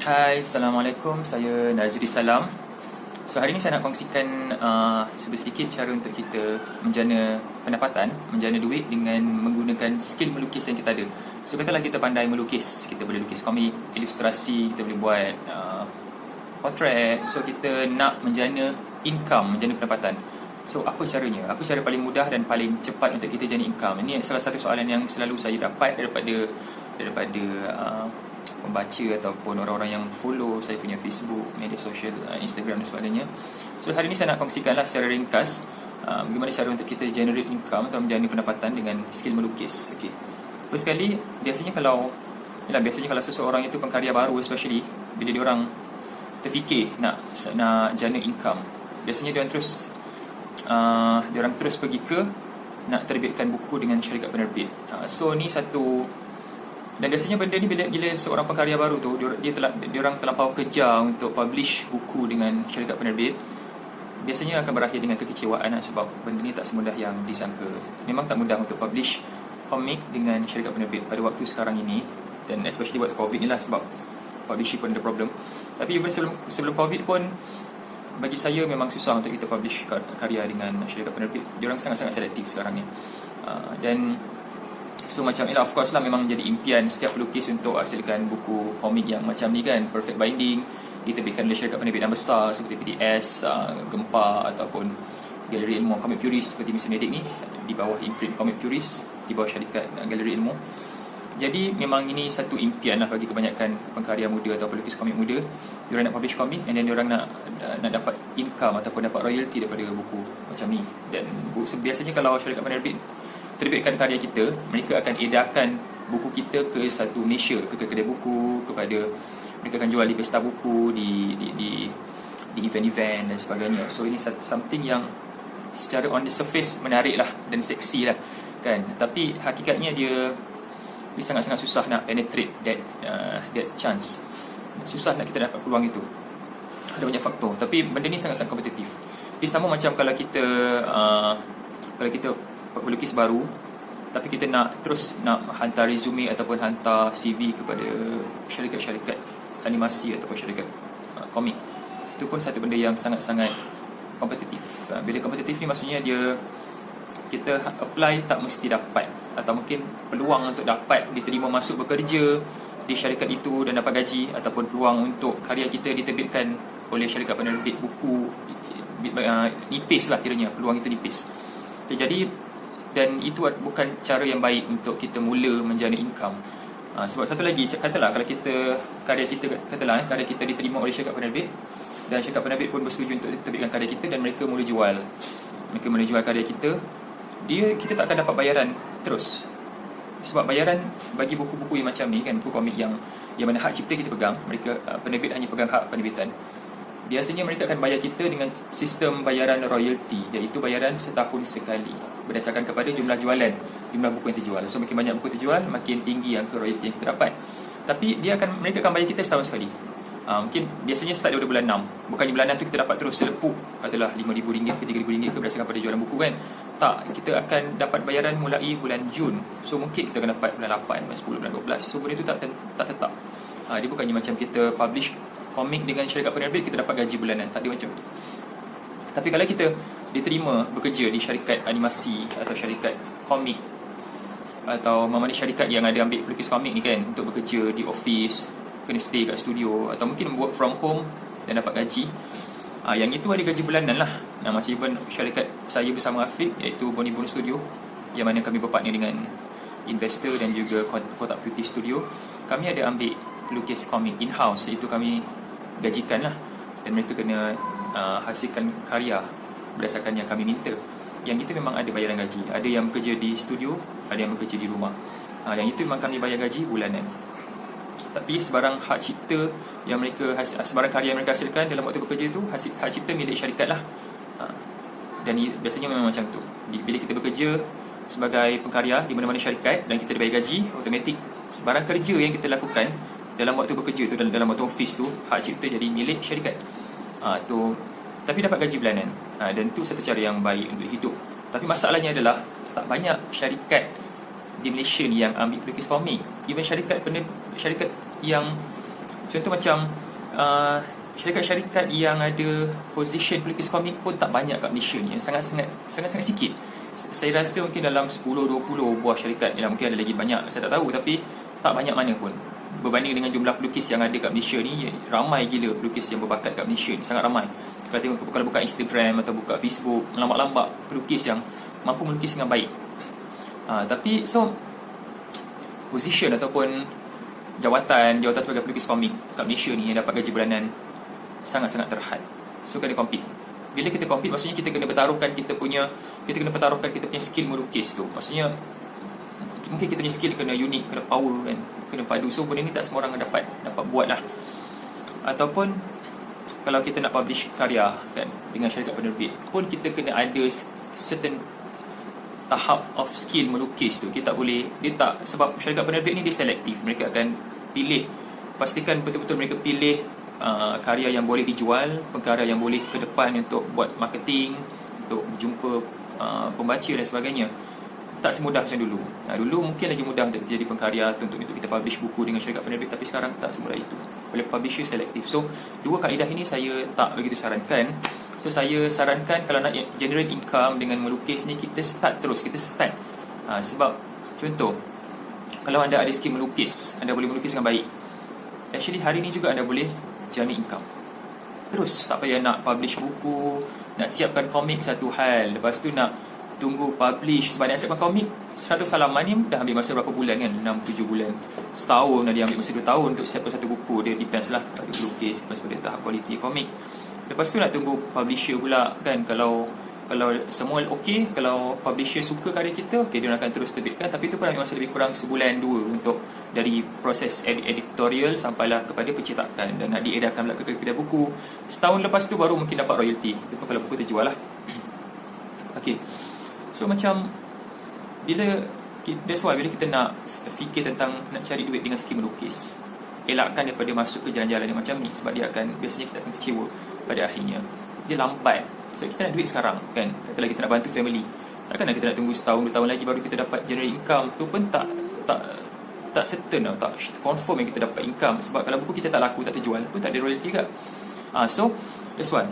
Hai, Assalamualaikum. Saya Nazri Salam. So hari ini saya nak kongsikan sedikit cara untuk kita menjana pendapatan, menjana duit dengan menggunakan skill melukis yang kita ada. So katalah kita pandai melukis, kita boleh lukis komik, ilustrasi, kita boleh buat potret. So kita nak menjana income, menjana pendapatan. So apa caranya? Apa cara paling mudah dan paling cepat untuk kita jana income? Ini salah satu soalan yang selalu saya dapat daripada pembaca ataupun orang-orang yang follow saya punya Facebook, media sosial, Instagram dan sebagainya. So hari ni saya nak kongsikanlah secara ringkas bagaimana cara untuk kita generate income atau menjana pendapatan dengan skill melukis. Okey. First sekali, biasanya kalau seseorang itu pengkarya baru, especially bila dia orang terfikir nak jana income, biasanya dia orang terus pergi ke nak terbitkan buku dengan syarikat penerbit. So ni satu. Dan biasanya benda ni bila seorang pengkarya baru tu dia orang terlampau kejar untuk publish buku dengan syarikat penerbit, biasanya akan berakhir dengan kekecewaan sebab benda ni tak semudah yang disangka. Memang tak mudah untuk publish komik dengan syarikat penerbit pada waktu sekarang ini, dan especially waktu COVID ni lah, sebab publishing pun ada problem. Tapi even sebelum COVID pun bagi saya memang susah untuk kita publish karya dengan syarikat penerbit. Dia orang sangat-sangat selektif sekarang ni. Dan so macam of course lah, memang jadi impian setiap pelukis untuk hasilkan buku komik yang macam ni kan, perfect binding, diterbitkan oleh syarikat penerbit yang besar seperti PDS, Gempa ataupun Galeri Ilmu Comic Purist seperti Mr. Medik ni, di bawah imprint Comic Purist, di bawah syarikat Galeri Ilmu. Jadi memang ini satu impian lah bagi kebanyakan pengkarya muda atau pelukis komik muda. Diorang nak publish komik and then diorang nak dapat income ataupun dapat royalty daripada buku macam ni. Dan biasanya kalau syarikat penerbit terbitkan karya kita, mereka akan edarkan buku kita ke satu Malaysia, ke kedai buku, mereka akan jual di pesta buku, di event-event dan sebagainya. So ini something yang secara on the surface menarik lah dan seksi lah kan, tapi hakikatnya dia sangat-sangat susah nak penetrate that chance. Susah nak kita dapat peluang itu. Ada banyak faktor, tapi benda ni sangat-sangat kompetitif. Dia sama macam kalau kita pelukis baru, tapi kita nak hantar resume ataupun hantar CV kepada syarikat-syarikat animasi ataupun syarikat komik. Itu pun satu benda yang sangat-sangat kompetitif. Bila kompetitif ni maksudnya kita apply tak mesti dapat, atau mungkin peluang untuk dapat diterima masuk bekerja di syarikat itu dan dapat gaji, ataupun peluang untuk karya kita diterbitkan oleh syarikat penerbit buku nipis lah kiranya, peluang itu nipis. Jadi, dan itu bukan cara yang baik untuk kita mula menjana income. Sebab satu lagi, katalah kalau karya kita diterima oleh syarikat penerbit, dan syarikat penerbit pun bersetuju untuk terbitkan karya kita, dan mereka mula jual karya kita, kita tak akan dapat bayaran terus. Sebab bayaran bagi buku-buku yang macam ni kan, buku komik yang mana hak cipta kita pegang, mereka penerbit hanya pegang hak penerbitan. Biasanya mereka akan bayar kita dengan sistem bayaran royalty, iaitu bayaran setahun sekali berdasarkan kepada jumlah buku yang terjual. So makin banyak buku terjual, makin tinggi angka royalty yang kita dapat. Tapi mereka akan bayar kita setahun sekali. Mungkin biasanya start daripada bulan 6. Bukannya bulan 6 tu kita dapat terus selepuk, katalah RM5,000 ke RM3,000 ke berdasarkan pada jualan buku kan. Tak, kita akan dapat bayaran mulai bulan Jun. So mungkin kita akan dapat bulan 8, bulan 10, bulan 12. So benda tu tak tetap. Dia bukannya macam kita publish komik dengan syarikat penerbit kita dapat gaji bulanan. Tak ada macam tu. Tapi kalau kita diterima bekerja di syarikat animasi atau syarikat komik, atau mana syarikat yang ada ambil pelukis komik ni kan untuk bekerja di office, kena stay kat studio, atau mungkin work from home dan dapat gaji, yang itu ada gaji bulanan lah. Macam even syarikat saya bersama Afiq, iaitu Bonibon Studio, yang mana kami berpartner dengan investor dan juga Kotak Putih Studio. Kami ada ambil pelukis komik in-house, iaitu kami gajikan lah, dan mereka kena hasilkan karya berdasarkan yang kami minta. Yang itu memang ada bayaran gaji. Ada yang bekerja di studio, ada yang bekerja di rumah. Yang itu memang kami bayar gaji bulanan. Tapi sebarang hak cipta sebarang karya yang mereka hasilkan dalam waktu bekerja tu, hak cipta milik syarikat lah. Dan biasanya memang macam tu. Bila kita bekerja sebagai pengkarya di mana-mana syarikat dan kita dibayar gaji, automatik sebarang kerja yang kita lakukan dalam waktu bekerja tu, dalam waktu office tu, hak cipta jadi milik syarikat. Tapi dapat gaji bulanan. Dan tu satu cara yang baik untuk hidup. Tapi masalahnya adalah tak banyak syarikat di Malaysia ni yang ambil pelukis komik. Even syarikat yang Contoh macam syarikat-syarikat yang ada position pelukis komik pun tak banyak kat Malaysia ni, sangat-sangat sikit. Saya rasa mungkin dalam 10-20 buah syarikat, mungkin ada lagi banyak, saya tak tahu, tapi tak banyak mana pun. Berbanding dengan jumlah pelukis yang ada kat Malaysia ni, ramai gila pelukis yang berbakat kat Malaysia ni, sangat ramai. Kalau buka Instagram atau buka Facebook, lambat-lambat pelukis yang mampu melukis dengan baik. Tapi so position ataupun jawatan sebagai pelukis komik kat Malaysia ni yang dapat gaji bulanan sangat-sangat terhad. So kena compete. Bila kita compete, maksudnya kita kena pertaruhkan kita punya skill melukis tu. Maksudnya mungkin kita punya skill kena unik, kena power kan, kena padu. So benda ni tak semua orang dapat buat lah. Ataupun kalau kita nak publish karya kan dengan syarikat penerbit pun, kita kena ada certain tahap of skill melukis tu. Kita tak boleh, sebab syarikat penerbit ni dia selektif. Mereka akan pilih, pastikan betul-betul mereka pilih karya yang boleh dijual, perkara yang boleh ke depan untuk buat marketing, untuk jumpa pembaca dan sebagainya. Tak semudah macam dulu. Dulu mungkin lagi mudah untuk jadi pengkarya, untuk kita publish buku dengan syarikat penerbit, tapi sekarang tak semudah itu. Oleh publisher selektif. So dua kaedah ini saya tak begitu sarankan. So saya sarankan kalau nak generate income dengan melukis ni, kita start. Sebab contoh, kalau anda ada skill melukis, anda boleh melukis dengan baik, actually hari ni juga anda boleh generate income terus. Tak payah nak publish buku, nak siapkan komik satu hal, lepas tu nak tunggu publish. Sebab nak siapkan komik 100 halaman ni dah ambil masa berapa bulan kan, 6-7 bulan, setahun dah dia ambil masa 2 tahun untuk siapkan satu buku. Dia depends lah kepada pelukis, kepada tahap kualiti komik. Lepas tu nak tunggu publisher pula kan. Kalau semua okey, kalau publisher suka karya kita, okey, dia akan terus terbitkan. Tapi itu pun ambil masa lebih kurang sebulan 2 untuk dari proses editorial sampailah kepada pencetakan dan nak diedarkan pula ke kedai buku. Setahun lepas tu baru mungkin dapat royalty. Itu kalau buku terjual lah. Okey. So macam that's why bila kita nak fikir tentang nak cari duit dengan skill melukis, elakkan daripada masuk ke jalan-jalan yang macam ni. Sebab biasanya kita akan kecewa pada akhirnya. Dia lambat. So kita nak duit sekarang kan. Katalah kita nak bantu family, takkan kita nak tunggu setahun 2 tahun lagi baru kita dapat generate income. Tu pun tak certain tau, tak confirm yang kita dapat income. Sebab kalau buku kita tak laku, tak terjual pun tak ada royalty juga. So that's one.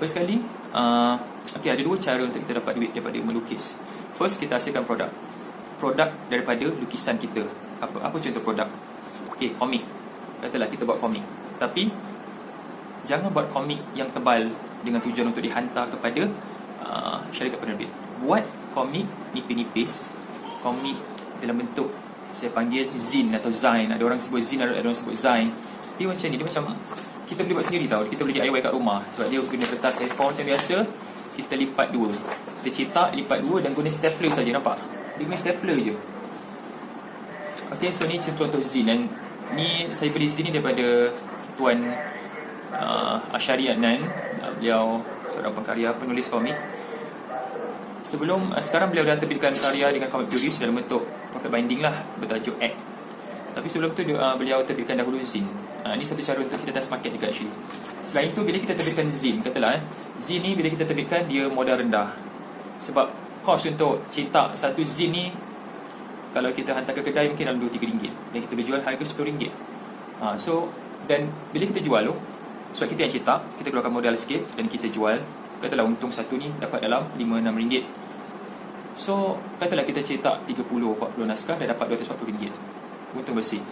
First kali ada 2 cara untuk kita dapat duit daripada melukis. First, kita hasilkan produk daripada lukisan kita. Apa contoh produk? Okey, komik. Katalah kita buat komik, tapi jangan buat komik yang tebal dengan tujuan untuk dihantar kepada syarikat penerbit. Buat komik nipis-nipis, komik dalam bentuk saya panggil zine atau zain. Ada orang sebut zine, ada orang sebut zain. Dia macam ni, dia macam kita boleh buat sendiri tau. Kita boleh DIY kat rumah. Sebab dia guna kertas A4 macam biasa, kita lipat 2, kita cetak, lipat 2 dan guna stapler saja. Nampak? Dia guna stapler je. Okay, so ni contoh zine. Dan ni saya beli zine ni daripada Tuan Ashari Adnan. Beliau seorang pengkarya, penulis komik. Sekarang beliau dah terbitkan karya dengan comic produce dalam bentuk profit binding lah, bertajuk Act. Tapi sebelum tu beliau terbitkan dahulu zine. Ini satu cara untuk kita test market juga actually. Selain tu, bila kita terbitkan zine, katalah zine ni bila kita terbitkan, dia modal rendah. Sebab kos untuk cetak satu zine ni, kalau kita hantar ke kedai mungkin dalam RM2-3, dan kita boleh jual harga RM10. Dan bila kita jual tu, sebab kita yang cetak, kita keluarkan modal sikit dan kita jual. Katalah untung satu ni dapat dalam RM5-6. So katalah kita cetak 30-40 naskah dan dapat RM240, untung bersih.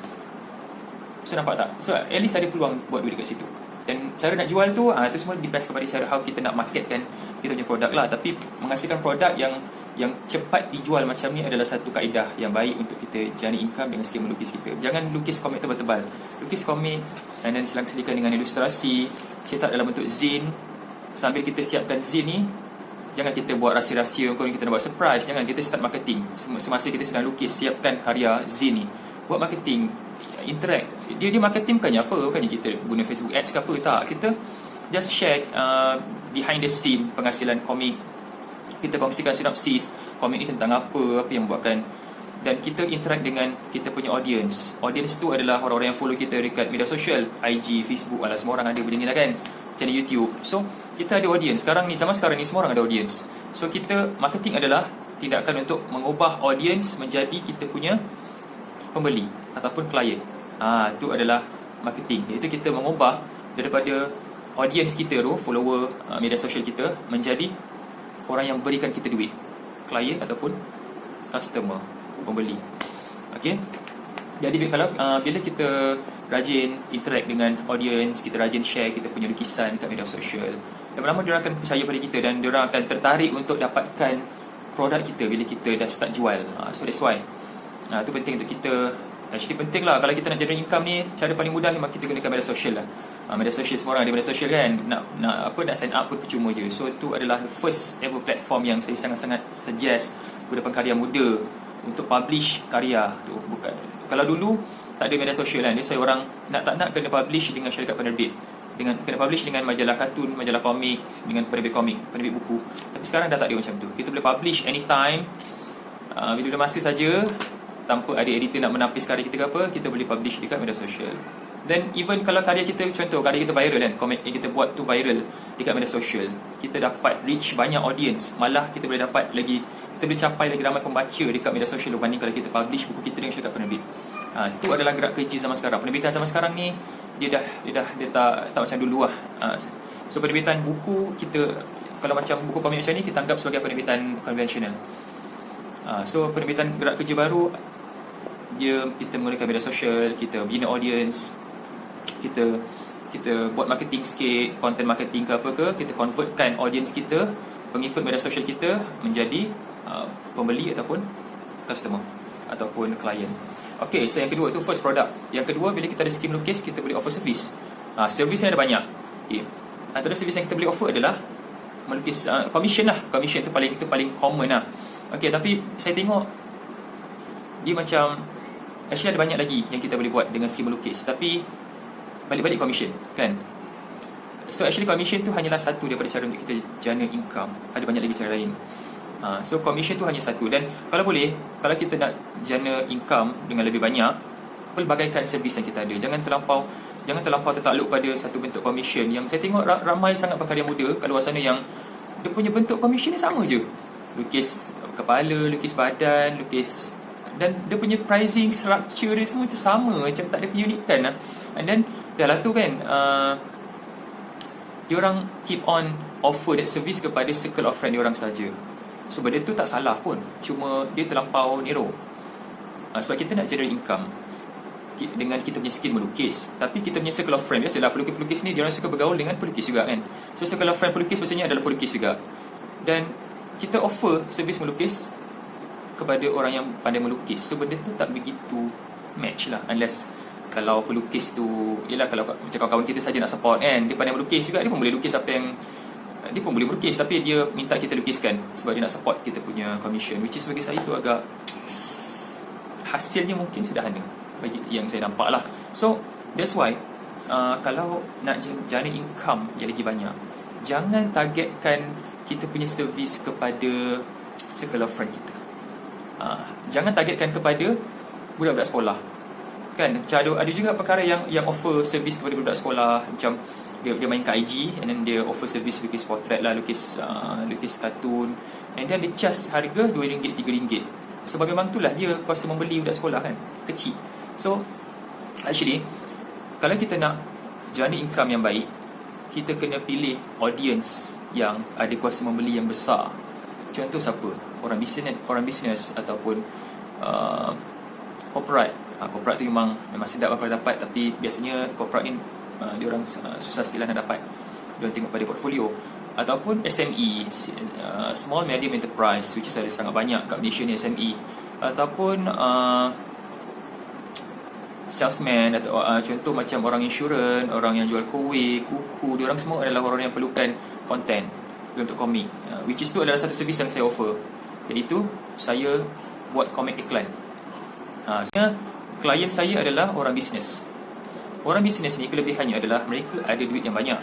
So nampak tak? So at least ada peluang buat duit dekat situ. Dan cara nak jual tu, itu semua depends kepada cara how kita nak marketkan kita punya produk lah. Tapi menghasilkan produk yang cepat dijual macam ni adalah satu kaedah yang baik untuk kita jana income dengan skill melukis kita. Jangan lukis komik tebal-tebal. Lukis komik dan selang-selikan dengan ilustrasi, cetak dalam bentuk zine. Sambil kita siapkan zine ni, jangan kita buat rahsia-rahsia, kalau kita nak buat surprise. Jangan, kita start marketing semasa kita sedang lukis, siapkan karya zine ni. Buat marketing, interact. Dia marketing bukannya kita guna Facebook ads ke apa, tak. Kita just share behind the scene penghasilan komik. Kita kongsikan sinopsis komik ni tentang apa yang buatkan. Dan kita interact dengan kita punya audience. Audience tu adalah orang-orang yang follow kita dekat media sosial, IG, Facebook, semua orang ada benda ni lah kan, channel YouTube. So kita ada audience. Zaman sekarang ni semua orang ada audience. So kita marketing adalah tindakan untuk mengubah audience menjadi kita punya pembeli ataupun klien. Itu adalah marketing, iaitu kita mengubah daripada audience kita tu, follower media sosial kita, menjadi orang yang berikan kita duit, klien ataupun customer, pembeli. Okey. Jadi bila kita rajin interact dengan audience, kita rajin share kita punya lukisan dekat media sosial, lama-lama diorang akan percaya pada kita dan diorang akan tertarik untuk dapatkan produk kita bila kita dah start jual. So that's why itu penting untuk kita. Actually penting lah, kalau kita nak generate income ni, cara paling mudah memang kita gunakan media sosial lah. Media sosial, semua orang ada media sosial kan, nak sign up pun percuma je. So itu adalah the first ever platform yang saya sangat-sangat suggest kepada pengkarya muda untuk publish karya tu. Bukan, kalau dulu tak ada media sosial kan, so orang tak nak kena publish dengan syarikat penerbit, kena publish dengan majalah kartun, majalah komik, dengan penerbit komik, penerbit buku. Tapi sekarang dah tak ada macam tu. Kita boleh publish anytime, bila masa saja, tanpa ada editor nak menapis karya kita ke apa, kita boleh publish dekat media sosial. Dan even kalau karya kita, contoh karya kita viral kan, komik yang kita buat tu viral dekat media sosial, kita dapat reach banyak audience, malah kita boleh dapat lagi, kita boleh capai lagi ramai pembaca dekat media sosial berbanding kalau kita publish buku kita dengan syarikat penerbit. Itu adalah gerak kerja zaman sekarang. Penerbitan zaman sekarang ni dia tak macam dulu lah. So penerbitan buku kita, kalau macam buku komik macam ni, kita anggap sebagai penerbitan konvensional. So penerbitan gerak kerja baru, kita menggunakan media sosial, kita bina audience, kita buat marketing sikit, content marketing ke apa ke, kita convertkan audience kita, pengikut media sosial kita menjadi pembeli ataupun customer ataupun klien. Okay, so yang kedua tu first product. Yang kedua, bila kita ada skill melukis, kita boleh offer service. Service ni ada banyak. Okay. Antara service yang kita boleh offer adalah melukis, commission lah. Commission tu paling common lah. Okay, tapi saya tengok dia macam, actually ada banyak lagi yang kita boleh buat dengan skill melukis, tapi balik-balik commission kan. So actually commission tu hanyalah satu daripada cara untuk kita jana income. Ada banyak lagi cara lain. So commission tu hanya satu. Dan kalau boleh, kalau kita nak jana income dengan lebih banyak, pelbagaikan servis yang kita ada. Jangan terlampau tertakluk pada satu bentuk commission. Yang saya tengok ramai sangat pengkarya muda kat luar sana yang dia punya bentuk commission ni sama je. Lukis kepala, lukis badan, lukis, dan dia punya pricing structure dia semua macam sama, macam tak ada keunikan lah. And then dah lah tu kan, diorang keep on offer that service kepada circle of friend diorang saja. So benda tu tak salah pun, cuma dia terlampau narrow. Sebab kita nak generate income dengan kita punya skill melukis, tapi kita punya circle of friend, biasalah pelukis-pelukis ni diorang suka bergaul dengan pelukis juga kan. So circle of friend pelukis biasanya adalah pelukis juga. Dan kita offer servis melukis kepada orang yang pandai melukis. So benda tu tak begitu match lah, unless kalau pelukis tu, yelah kalau macam kawan-kawan kita saja nak support kan, dia pandai melukis juga, dia pun boleh lukis apa yang dia pun boleh melukis, tapi dia minta kita lukiskan sebab dia nak support kita punya commission, which is bagi saya tu agak, hasilnya mungkin sederhana bagi yang saya nampak lah. So that's why kalau nak jana income yang lagi banyak, jangan targetkan kita punya servis kepada circle of friend kita. Jangan targetkan kepada budak-budak sekolah kan. Macam ada juga perkara yang offer servis kepada budak sekolah, macam dia main kat IG, and then dia offer servis lukis portrait lah, lukis kartun, and then dia charge harga RM2, RM3. Sebab memang itulah dia kuasa membeli budak sekolah kan, kecil. So actually kalau kita nak jana income yang baik, kita kena pilih audience yang ada kuasa membeli yang besar. Contoh siapa? Orang bisnes ataupun corporate. Corporate tu memang sedap kalau dapat, tapi biasanya corporate ni diorang susah sikit lah nak dapat. Diorang tengok pada portfolio. Ataupun SME, small medium enterprise, which is ada sangat banyak kat Malaysia ni SME. Ataupun salesman, atau contoh macam orang insurans, orang yang jual kuih, kuku, diorang semua adalah orang yang perlukan content untuk komik, which is tu adalah satu servis yang saya offer, iaitu saya buat komik iklan. Klien saya adalah orang bisnes. Orang bisnes ni kelebihannya adalah mereka ada duit yang banyak.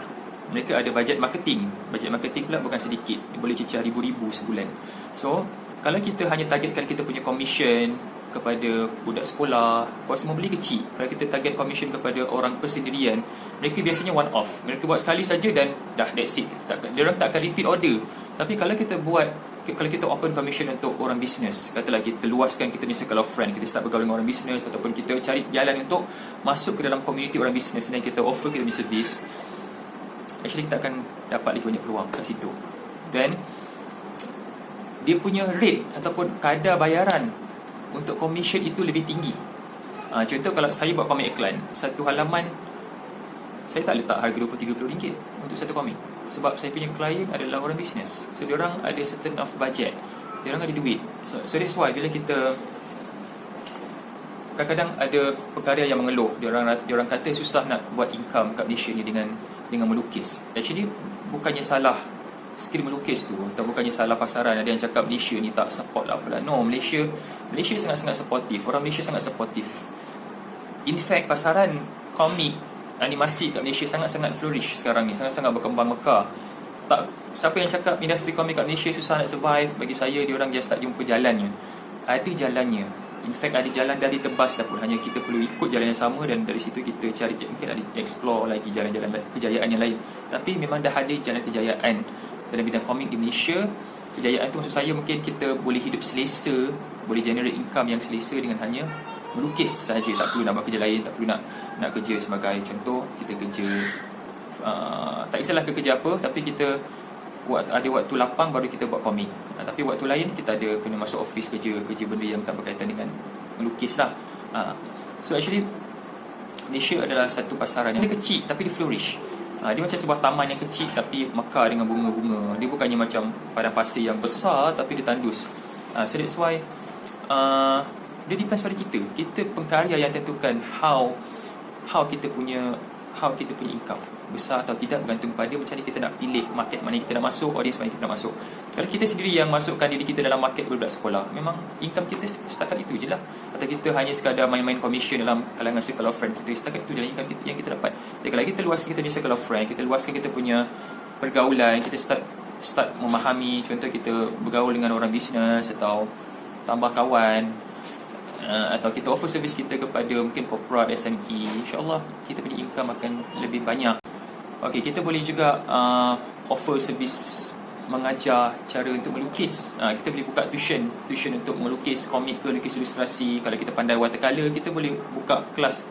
Mereka ada bajet marketing. Bajet marketing pula bukan sedikit, dia boleh cecah ribu-ribu sebulan. So kalau kita hanya targetkan kita punya commission kepada budak sekolah, kuasa membeli kecil. Kalau kita target commission kepada orang persendirian, mereka biasanya one off. Mereka buat sekali saja dan dah, that's it. Diorang tak akan repeat order. Tapi kalau kita kalau kita open commission untuk orang bisnes, katalah kita luaskan kita ni circle of friend, kita start bergaul dengan orang bisnes, ataupun kita cari jalan untuk masuk ke dalam community orang bisnes dan kita offer kita punya servis, actually kita akan dapat lagi banyak peluang kat situ. Dan dia punya rate ataupun kadar bayaran untuk commission itu lebih tinggi. Contoh kalau saya buat komik iklan, satu halaman saya tak letak harga RM20-30 untuk satu komik, sebab saya punya klien adalah orang bisnes. So diorang ada certain of budget, diorang ada duit. So that's why bila kita kadang-kadang ada pekarya yang mengeluh, diorang kata susah nak buat income kat Malaysia ni dengan melukis. Actually bukannya salah skill melukis tu, atau bukannya salah pasaran. Ada yang cakap Malaysia ni tak support lah apalah. No, Malaysia sangat-sangat supportive. Orang Malaysia sangat supportive. In fact, pasaran komik animasi kat Malaysia sangat-sangat flourish sekarang ni, sangat-sangat berkembang mekar. Tak, siapa yang cakap industri komik kat Malaysia susah nak survive, bagi saya diorang just tak jumpa jalannya. Ada jalannya. In fact ada jalan dah ditebas dah pun, hanya kita perlu ikut jalan yang sama dan dari situ kita cari, mungkin ada explore lagi jalan-jalan kejayaan yang lain. Tapi memang dah ada jalan kejayaan dalam bidang komik di Malaysia. Kejayaan tu maksud saya mungkin kita boleh hidup selesa, boleh generate income yang selesa dengan hanya melukis saja, tak perlu nak buat kerja lain, tak perlu nak kerja sebagai contoh kita kerja tak kisahlah kerja apa, tapi kita ada waktu lapang baru kita buat komik. Tapi waktu lain kita ada kena masuk office kerja benda yang tak berkaitan dengan melukis lah. So actually Malaysia adalah satu pasaran yang dia kecil tapi dia flourish. Dia macam sebuah taman yang kecil tapi mekar dengan bunga-bunga. Dia bukannya macam padang pasir yang besar tapi dia tandus. So that's why dia depends pada kita. Kita pengkarya yang tentukan how kita punya income besar atau tidak, bergantung pada macam mana kita nak pilih market mana kita nak masuk, audience mana kita nak masuk. Kalau kita sendiri yang masukkan diri kita dalam market budak sekolah, memang income kita setakat itu je lah. Atau kita hanya sekadar main-main commission dalam kalangan circle of friend kita, setakat itu je lah income yang kita dapat. Jadi kalau kita luaskan kita punya circle of friend, kita luaskan kita punya pergaulan, kita start memahami, contoh kita bergaul dengan orang bisnes atau tambah kawan, atau kita offer servis kita kepada mungkin corporate, SME, insyaAllah kita punya income akan lebih banyak. Okey, kita boleh juga offer servis mengajar cara untuk melukis. Kita boleh buka tuition untuk melukis komik ke lukis ilustrasi. Kalau kita pandai watercolor, kita boleh buka kelas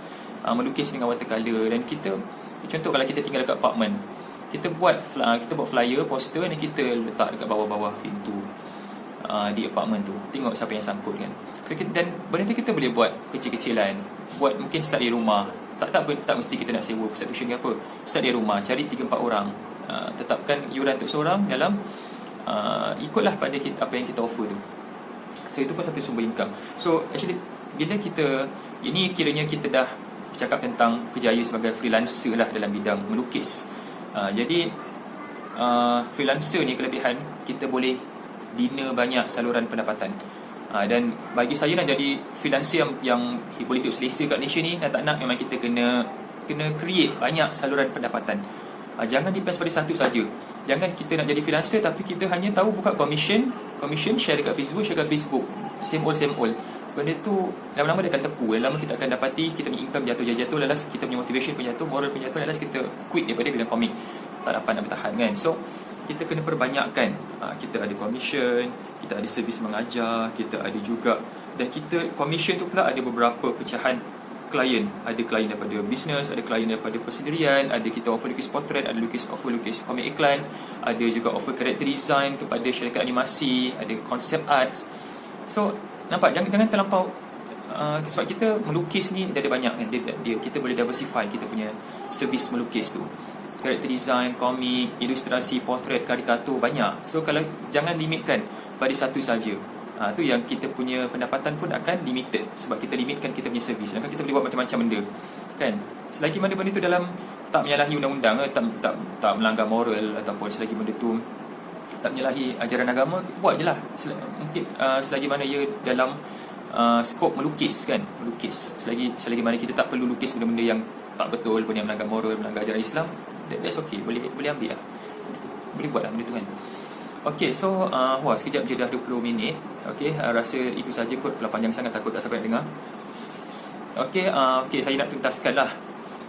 melukis dengan watercolor. Dan kita, contoh kalau kita tinggal dekat apartment, kita buat flyer, poster dan kita letak dekat bawah-bawah pintu di apartment tu. Tengok siapa yang sangkut kan. So, dan benda tu kita boleh buat kecil-kecilan. Buat mungkin start di rumah. Tak mesti kita nak sewa pusat tuition ke apa. Start di rumah, cari 3-4 orang. Tetapkan iuran untuk seorang dalam ikutlah pada apa yang kita offer tu. So itu pun satu sumber income. So actually bila kita, ini kiranya kita dah bercakap tentang kerjaya sebagai freelancer lah dalam bidang melukis. Jadi freelancer ni kelebihan kita boleh bina banyak saluran pendapatan. Dan bagi saya nak jadi freelancer yang boleh hidup selesa kat Malaysia ni, tak nak memang kita kena create banyak saluran pendapatan. Jangan depends pada satu saja. Jangan kita nak jadi freelancer tapi kita hanya tahu buka commission, share dekat Facebook, same old. Benda tu lama-lama dia akan tepu. Lama-lama kita akan dapati kita punya income jatuh, lalas kita punya motivation pun jatuh, moral pun jatuh, lalas kita quit daripada bidang komik. Tak dapat nak bertahan kan. So kita kena perbanyakkan. Kita ada commission, kita ada servis mengajar, kita ada juga, dan kita commission tu pula ada beberapa pecahan klien. Ada klien daripada bisnes, ada klien daripada persendirian, ada kita offer lukis portrait, ada offer lukis komik iklan, ada juga offer character design kepada syarikat animasi, ada concept arts. So nampak, jangan terlampau sebab kita melukis ni dia ada banyak kan, kita boleh diversify kita punya servis melukis tu. Character design, komik, ilustrasi, portrait, karikatur, banyak. So kalau jangan limitkan pada satu saja. Tu yang kita punya pendapatan pun akan limited, sebab kita limitkan kita punya servis. Sedangkan kita boleh buat macam-macam benda kan. Selagi mana benda tu dalam tak menyalahi undang-undang, tak melanggar moral, ataupun selagi benda tu tak menyalahi ajaran agama, buat je lah. Mungkin selagi mana ia dalam skop melukis kan, melukis. Selagi mana kita tak perlu lukis benda-benda yang tak betul, benda yang melanggar moral, melanggar ajaran Islam, that's okay, boleh ambil lah, boleh buat lah benda tu kan. Okay, so sekejap je dah 20 minit. Okay, rasa itu saja kot, kalau panjang sangat takut tak sampai nak dengar. Okay, saya nak tuntaskan lah.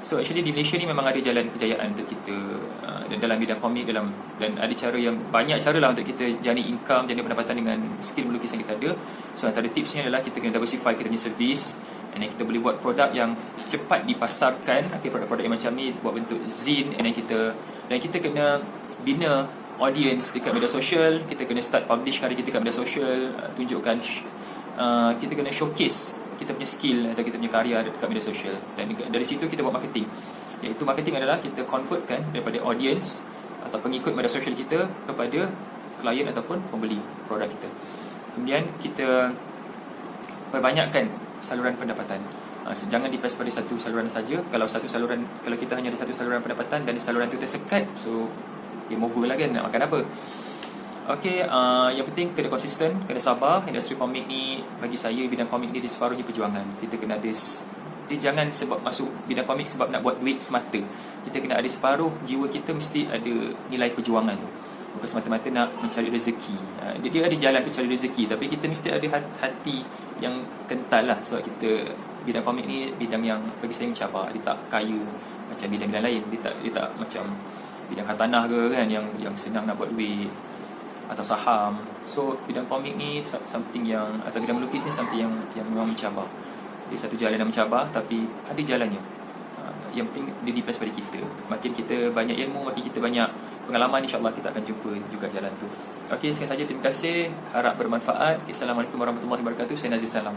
So actually di Malaysia ni memang ada jalan kejayaan untuk kita dalam bidang komik, dan ada cara yang banyak cara lah untuk kita jani income, jani pendapatan dengan skill melukis yang kita ada. So antara tipsnya adalah kita kena diversify kita punya servis, and then kita boleh buat produk yang cepat dipasarkan. Okay, produk-produk yang macam ni buat bentuk zine, and then kita kena bina audience dekat media sosial. Kita kena start publish karya kita kat media sosial, tunjukkan kita kena showcase kita punya skill atau kita punya karya dekat media sosial, dan dari situ kita buat marketing. Iaitu marketing adalah kita convertkan daripada audience atau pengikut media sosial kita kepada klien ataupun pembeli produk kita. Kemudian kita perbanyakkan saluran pendapatan. Jangan dipres pada satu saluran saja. Kalau kita hanya ada satu saluran pendapatan dan saluran itu tersekat, so game over lah kan, nak makan apa. Okay, yang penting kena konsisten, kena sabar. Industri komik ni, bagi saya bidang komik ni dia separuhnya perjuangan. Kita kena ada, dia jangan sebab masuk bidang komik sebab nak buat duit semata. Kita kena ada separuh jiwa kita mesti ada nilai perjuangan tu, bukan semata-mata nak mencari rezeki. Dia ada jalan untuk cari rezeki, tapi kita mesti ada hati yang kental lah. Sebab kita, bidang komik ni bidang yang bagi saya mencabar. Dia tak kaya macam bidang-bidang lain. Dia tak macam bidang hartanah ke kan, yang senang nak buat duit, atau saham. So bidang komik ni something yang, atau bidang melukis ni something yang memang mencabar. Dia satu jalan yang mencabar, tapi ada jalannya. Yang penting dia depends pada kita. Makin kita banyak ilmu, makin kita banyak pengalaman, insyaAllah kita akan jumpa juga jalan tu. Okey, sekian saja, terima kasih, harap bermanfaat. Assalamualaikum warahmatullahi wabarakatuh. Saya Nazir Salam.